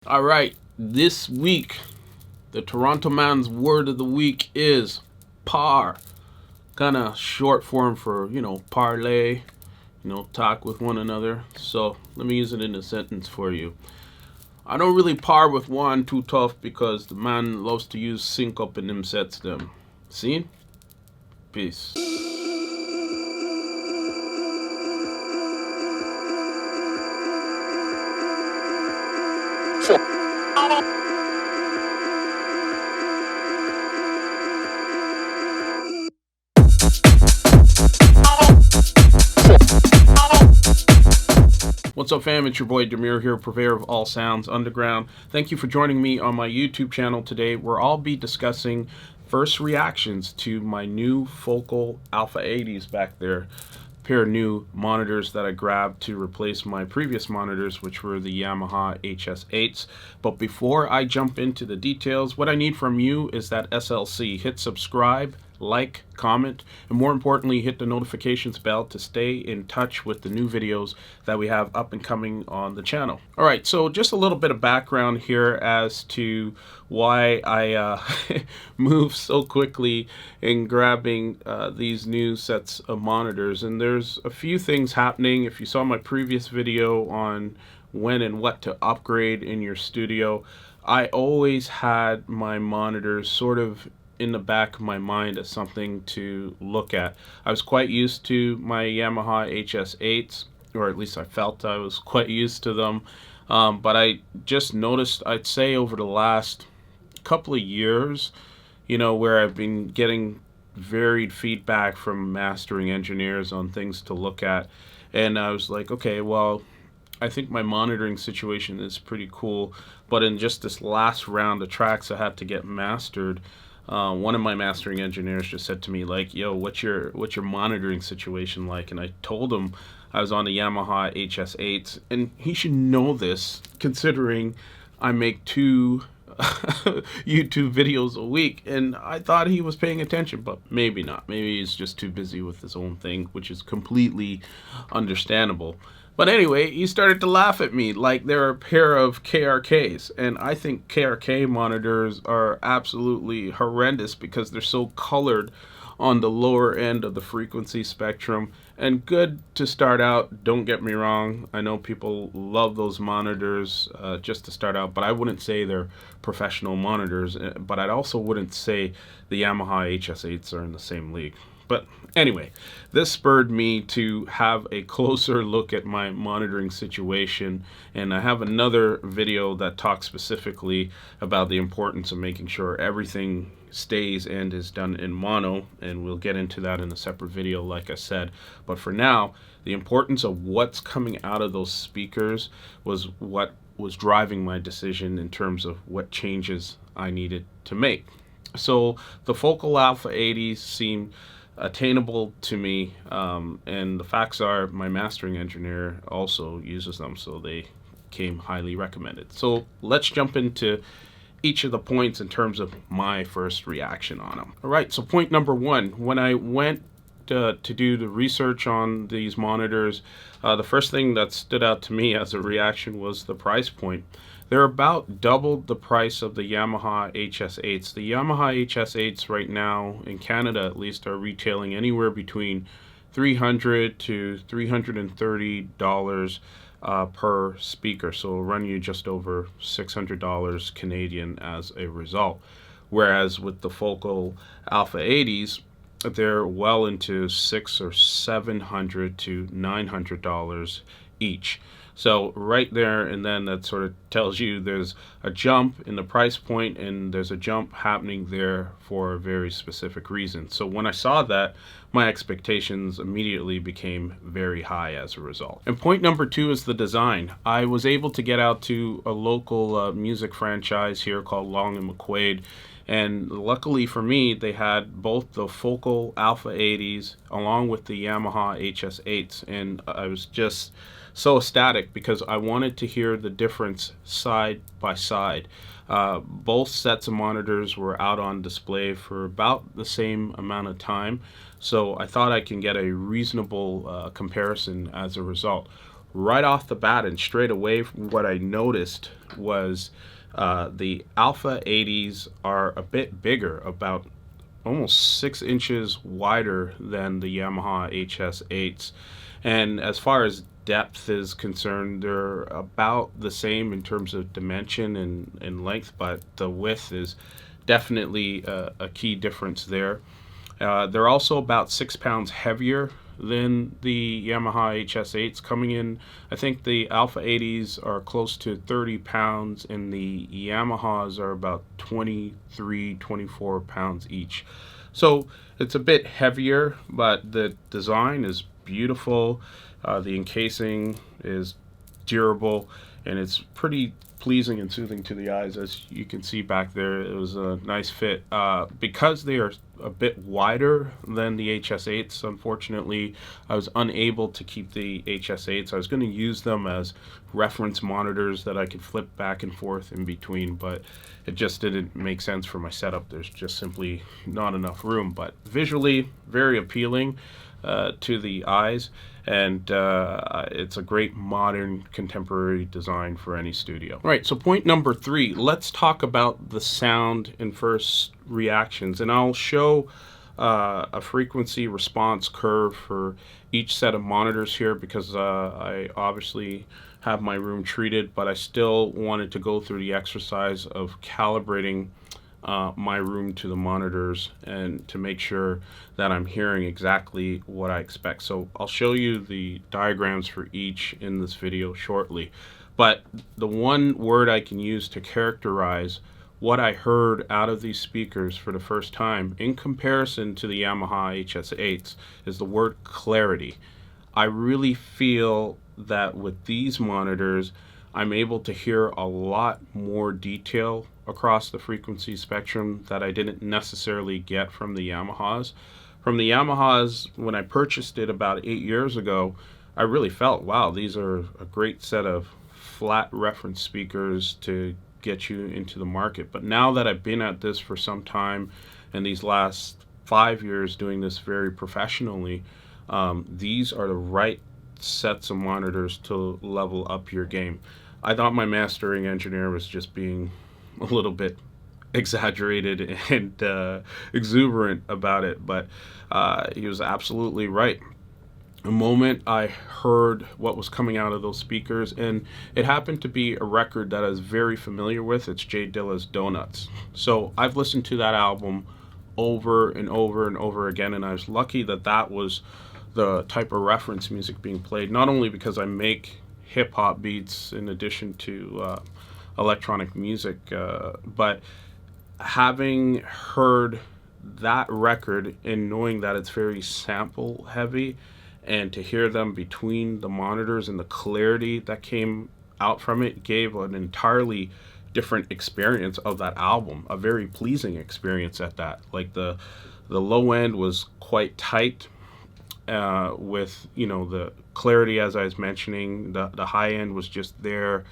All right, this week, the Toronto man's word of the week is par. Kind of short form for, parlay, talk with one another. So let me use it in a sentence for you. I don't really par with Juan too tough because the man loves to use sync up in them sets them. See? Peace. What's up, fam? It's your boy Demuir here, purveyor of all sounds underground. Thank you for joining me on my YouTube channel today, where I'll be discussing first reactions to my new Focal Alpha 80s back there. A pair of new monitors that I grabbed to replace my previous monitors, which were the Yamaha HS8s. But before I jump into the details, what I need from you is that SLC. Hit subscribe, like, comment, and more importantly, hit the notifications bell to stay in touch with the new videos that we have up and coming on the channel. All right, so just a little bit of background here as to why I moved so quickly in grabbing these new sets of monitors. And there's a few things happening. If you saw my previous video on when and what to upgrade in your studio, I always had my monitors sort of in the back of my mind as something to look at. I was quite used to my Yamaha HS8s, or at least I felt I was quite used to them, but I just noticed, I'd say over the last couple of years, where I've been getting varied feedback from mastering engineers on things to look at, and I was like, okay, well, I think my monitoring situation is pretty cool, but in just this last round of tracks I had to get mastered, one of my mastering engineers just said to me, like, yo, what's your monitoring situation like? And I told him I was on the Yamaha HS8s, and he should know this considering I make 2 YouTube videos a week, and I thought he was paying attention, but maybe not. Maybe he's just too busy with his own thing, which is completely understandable. But anyway, he started to laugh at me like they're a pair of KRKs. And I think KRK monitors are absolutely horrendous because they're so colored on the lower end of the frequency spectrum. And good to start out, don't get me wrong. I know people love those monitors just to start out, but I wouldn't say they're professional monitors. But I also wouldn't say the Yamaha HS8s are in the same league. But anyway, this spurred me to have a closer look at my monitoring situation, and I have another video that talks specifically about the importance of making sure everything stays and is done in mono, and we'll get into that in a separate video like I said. But for now, the importance of what's coming out of those speakers was what was driving my decision in terms of what changes I needed to make. So the Focal Alpha 80s seemed attainable to me, and the facts are my mastering engineer also uses them, so they came highly recommended. So let's jump into each of the points in terms of my first reaction on them. All right, so point number 1, when I went to do the research on these monitors, the first thing that stood out to me as a reaction was the price point. They're about double the price of the Yamaha HS8s. The Yamaha HS8s right now, in Canada at least, are retailing anywhere between $300 to $330 per speaker. So it'll run you just over $600 Canadian as a result. Whereas with the Focal Alpha 80s, they're well into $600 or $700 to $900 each. So right there, and then that sort of tells you there's a jump in the price point, and there's a jump happening there for a very specific reason. So when I saw that, my expectations immediately became very high as a result. And point number 2 is the design. I was able to get out to a local music franchise here called Long and McQuaid, and luckily for me, they had both the Focal Alpha 80s along with the Yamaha HS8s, and I was just so ecstatic because I wanted to hear the difference side by side. Both sets of monitors were out on display for about the same amount of time, so I thought I can get a reasonable comparison as a result. right off the bat and straight away, what I noticed was the Alpha 80s are a bit bigger, about almost 6 inches wider than the Yamaha HS8s. And as far as depth is concerned, they're about the same in terms of dimension and length, but the width is definitely a key difference there. They're also about 6 pounds heavier than the Yamaha HS8s, coming in. I think the Alpha 80s are close to 30 pounds, and the Yamahas are about 23, 24 pounds each. So it's a bit heavier, but the design is beautiful. The encasing is durable, and it's pretty pleasing and soothing to the eyes. As you can see back there, it was a nice fit. Because they are a bit wider than the HS8s, unfortunately, I was unable to keep the HS8s. I was going to use them as reference monitors that I could flip back and forth in between, but it just didn't make sense for my setup. There's just simply not enough room, but visually very appealing to the eyes, and it's a great modern contemporary design for any studio. All right, so point number 3, let's talk about the sound and first reactions, and I'll show a frequency response curve for each set of monitors here, because I obviously have my room treated, but I still wanted to go through the exercise of calibrating my room to the monitors and to make sure that I'm hearing exactly what I expect. So I'll show you the diagrams for each in this video shortly, but the one word I can use to characterize what I heard out of these speakers for the first time in comparison to the Yamaha HS8s is the word clarity. I really feel that with these monitors I'm able to hear a lot more detail across the frequency spectrum that I didn't necessarily get from the Yamahas. From the Yamahas, when I purchased it about 8 years ago, I really felt, wow, these are a great set of flat reference speakers to get you into the market. But now that I've been at this for some time, and these last 5 years doing this very professionally, these are the right sets of monitors to level up your game. I thought my mastering engineer was just being a little bit exaggerated and exuberant about it, but he was absolutely right. The moment I heard what was coming out of those speakers, and it happened to be a record that I was very familiar with, it's Jay Dilla's Donuts. So I've listened to that album over and over and over again, and I was lucky that that was the type of reference music being played, not only because I make hip-hop beats in addition to electronic music, but having heard that record and knowing that it's very sample heavy, and to hear them between the monitors and the clarity that came out from it gave an entirely different experience of that album, a very pleasing experience at that. Like the low end was quite tight, with, you know, the clarity as I was mentioning. The high end was just there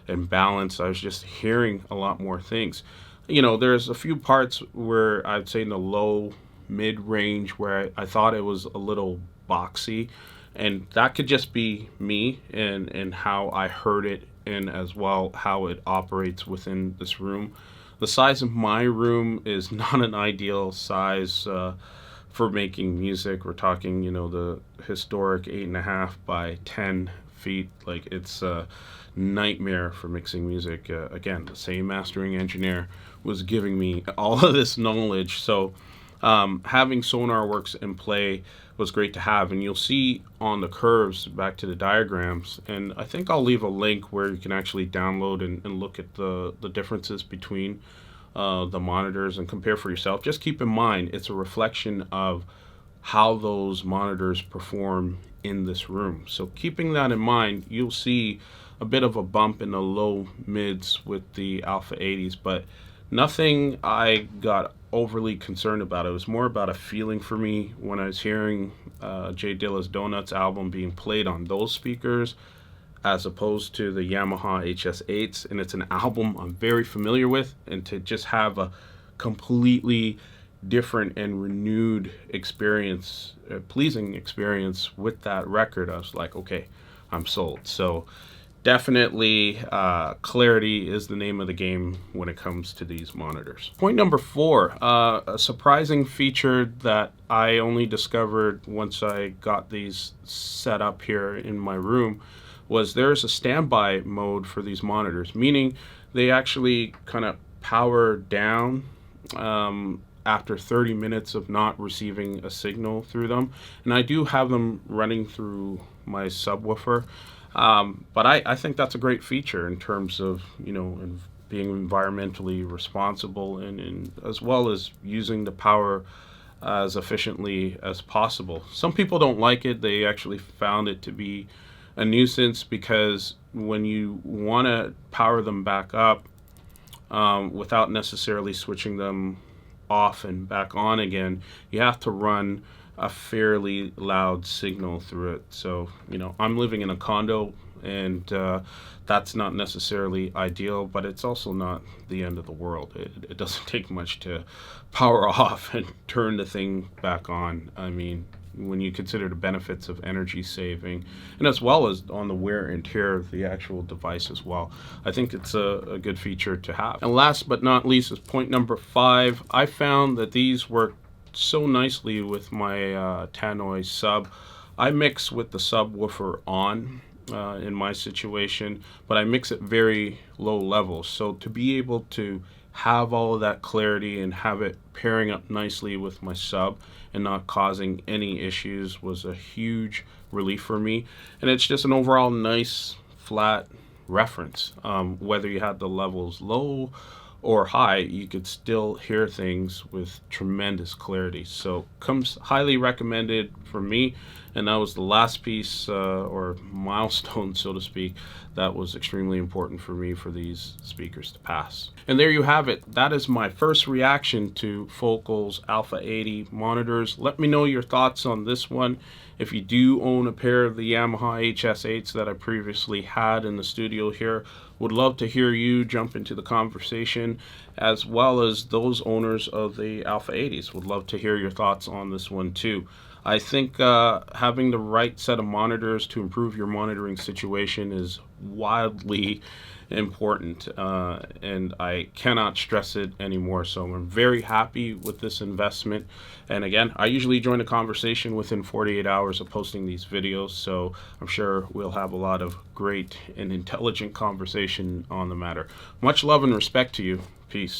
and balanced. I was just hearing a lot more things. You know, there's a few parts where I'd say in the low mid range where I thought it was a little boxy, and that could just be me and how I heard it, and as well how it operates within this room. The size of my room is not an ideal size for making music. We're talking, you know, the historic 8.5 by 10 feet. Like, it's a nightmare for mixing music. Again, the same mastering engineer was giving me all of this knowledge. So having SonarWorks in play was great to have, and you'll see on the curves, back to the diagrams, and I think I'll leave a link where you can actually download and look at the differences between the monitors and compare for yourself. Just keep in mind, it's a reflection of how those monitors perform in this room. So keeping that in mind, you'll see a bit of a bump in the low mids with the Alpha 80s, but nothing I got overly concerned about. It was more about a feeling for me when I was hearing Jay Dilla's Donuts album being played on those speakers, as opposed to the Yamaha HS8s, and it's an album I'm very familiar with, and to just have a completely different and renewed experience, a pleasing experience with that record, I was like, okay, I'm sold. So definitely clarity is the name of the game when it comes to these monitors. Point number 4, a surprising feature that I only discovered once I got these set up here in my room was there's a standby mode for these monitors, meaning they actually kind of power down after 30 minutes of not receiving a signal through them. And I do have them running through my subwoofer. But I think that's a great feature in terms of, being environmentally responsible and as well as using the power as efficiently as possible. Some people don't like it. They actually found it to be a nuisance because when you want to power them back up without necessarily switching them off and back on again, you have to run a fairly loud signal through it. So, I'm living in a condo, and that's not necessarily ideal, but it's also not the end of the world. It doesn't take much to power off and turn the thing back on. I mean, when you consider the benefits of energy saving, and as well as on the wear and tear of the actual device as well, I think it's a good feature to have. And last but not least is point number 5. I found that these work so nicely with my Tannoy sub. I mix with the subwoofer on in my situation, but I mix at very low levels. So to be able to have all of that clarity and have it pairing up nicely with my sub and not causing any issues was a huge relief for me. And it's just an overall nice flat reference. Whether you had the levels low or high, you could still hear things with tremendous clarity. So comes highly recommended for me, and that was the last piece or milestone, so to speak, that was extremely important for me for these speakers to pass. And there you have it. That is my first reaction to Focal's Alpha 80 monitors. Let me know your thoughts on this one. If you do own a pair of the Yamaha HS8s that I previously had in the studio here, would love to hear you jump into the conversation, as well as those owners of the Alpha 80s. Would love to hear your thoughts on this one too. I think having the right set of monitors to improve your monitoring situation is wildly important, and I cannot stress it anymore. So I'm very happy with this investment. And again, I usually join a conversation within 48 hours of posting these videos, so I'm sure we'll have a lot of great and intelligent conversation on the matter. Much love and respect to you. Peace.